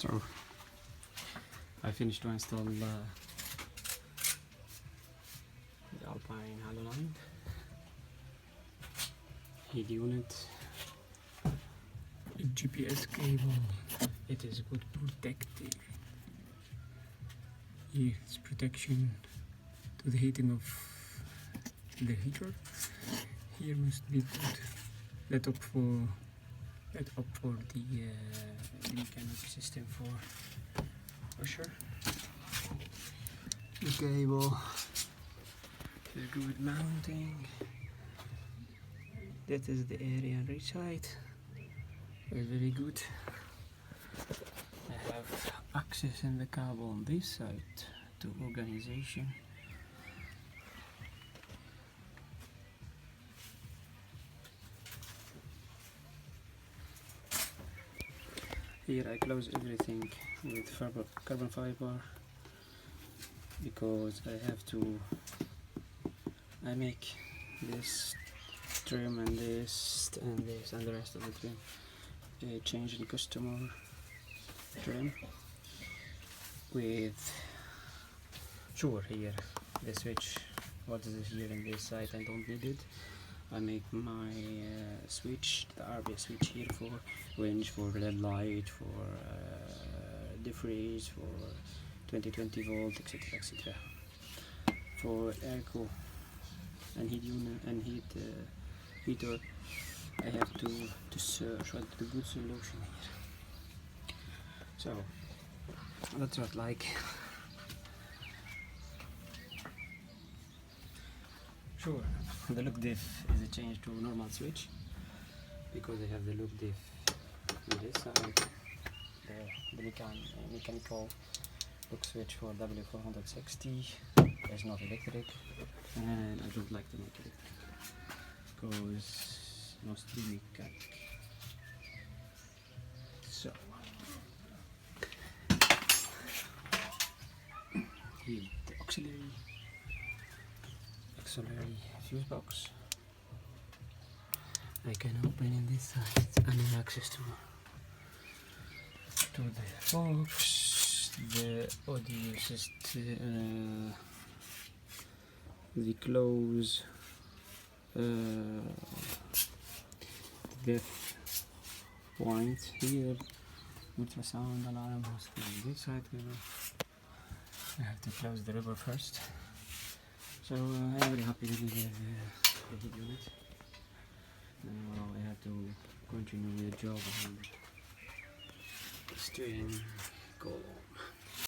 So I finished to install the Alpine line, heat unit, GPS cable. It is good protective. Here it's protection to the heating of the heater. Here must be good. Let up for the mechanical system for washer. The cable is good mounting. That is the area on each side. It's very good. I have access in the cable on this side to organization. Here I close everything with carbon fiber because I make this trim and this and this and the rest of the trim. Change in customer trim with here the switch. What is here in this side? I don't need it. I make my switch, the RB switch here for range, for LED light, for defreeze, for 20 volt, etc. etc. For airco and heat unit and heater, I have to search what the good solution here. So that's what like. Sure, the look diff is a change to normal switch because I have the look diff on this side, the mechanical look switch for w460 is not electric, and I don't like to make it because mostly mechanic. So here the auxiliary fuse box. I can open in this side and have access to the box, the audio system, the close, depth point here, ultrasound alarm has to be this side. I have to close the rubber first. So I'm very happy with the heat unit. Now I have to continue with the job on the steering column.